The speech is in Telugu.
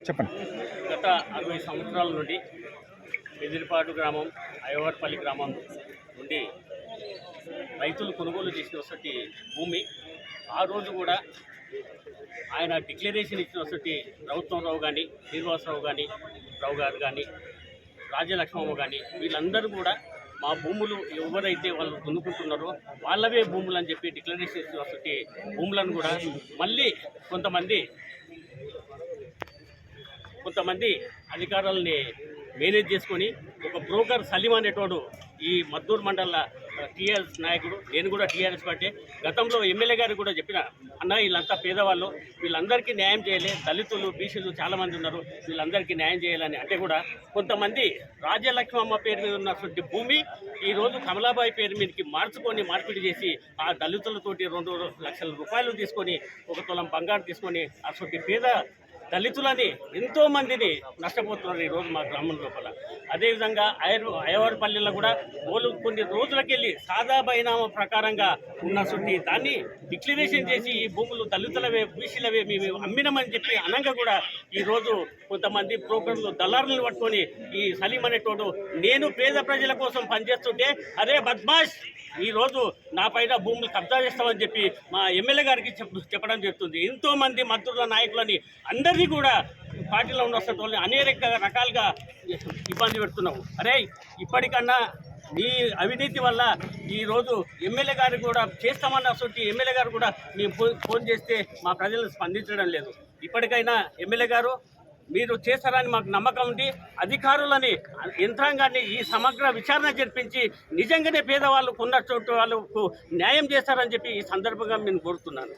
చెప్పండి. గత 60 సంవత్సరాల నుండి బెదిరిపాడు గ్రామం, అయ్యవారిపల్లి గ్రామం నుండి రైతులు కొనుగోలు చేసినటువంటి భూమి ఆ రోజు కూడా ఆయన డిక్లరేషన్ ఇచ్చినటువంటి ప్రభుత్వంరావు కానీ, శ్రీనివాసరావు కానీ, రావు గారు కానీ, రాజ్యలక్ష్మమ్మ కానీ వీళ్ళందరూ కూడా మా భూములు ఎవరైతే వాళ్ళు దున్నుకుంటున్నారో వాళ్ళవే భూములు అని చెప్పి డిక్లరేషన్ ఇచ్చినటువంటి భూములను కూడా మళ్ళీ కొంతమంది అధికారులని మేనేజ్ చేసుకొని ఒక బ్రోకర్ సలీం అనేటోడు ఈ మద్దూరు మండల టీఆర్ఎస్ నాయకుడు, నేను కూడా టీఆర్ఎస్ పార్టీ, గతంలో ఎమ్మెల్యే గారు కూడా చెప్పిన అన్న వీళ్ళంతా పేదవాళ్ళు, వీళ్ళందరికీ న్యాయం చేయాలి, దళితులు బీసీలు చాలామంది ఉన్నారు, వీళ్ళందరికీ న్యాయం చేయాలని అంటే కూడా కొంతమంది రాజ్యలక్ష్మమ్మ పేరు మీద ఉన్నటువంటి భూమి ఈరోజు కమలాబాయి పేరు మీదకి మార్పిడి చేసి ఆ దళితులతోటి 2 లక్షల రూపాయలు తీసుకొని 1 తులం బంగారు తీసుకొని అటువంటి పేద దళితులని ఎంతోమందిని నష్టపోతున్నారు ఈరోజు మా గ్రామం లోపల. అదేవిధంగా అయ్యవారిపల్లిలో కూడా కొన్ని రోజులకెళ్ళి సాదా బైనామా ప్రకారంగా ఉన్నటువంటి దాన్ని డిక్లరేషన్ చేసి ఈ భూములు దళితులవే బీసీలవే మేము అమ్మినమని చెప్పి అనంగా కూడా ఈరోజు కొంతమంది బ్రోకర్లు దళారులను పట్టుకొని ఈ సలీం అనేటోడు నేను పేద ప్రజల కోసం పనిచేస్తుంటే అరే బద్మాష్ ఈరోజు నా పైన భూములు కబ్జా చేస్తామని చెప్పి మా ఎమ్మెల్యే గారికి చెప్పడం జరుగుతుంది. ఎంతోమంది మంత్రుల నాయకులని అందరినీ కూడా పార్టీలో ఉన్న వాళ్ళని అనేక రకాలుగా ఇబ్బంది పెడుతున్నావు. అరే ఇప్పటికన్నా నీ అవినీతి వల్ల ఈరోజు ఎమ్మెల్యే గారు కూడా చేస్తామన్న ఎమ్మెల్యే గారు కూడా మేము ఫోన్ చేస్తే మా ప్రజలను స్పందించడం లేదు. ఇప్పటికైనా ఎమ్మెల్యే గారు మీరు చేస్తారని మాకు నమ్మకం ఉండి అధికారులని యంత్రాంగాన్ని ఈ సమగ్ర విచారణ జరిపించి నిజంగానే పేదవాళ్ళకు ఉన్న చోటు వాళ్ళకు న్యాయం చేస్తారని చెప్పి ఈ సందర్భంగా నేను కోరుతున్నాను.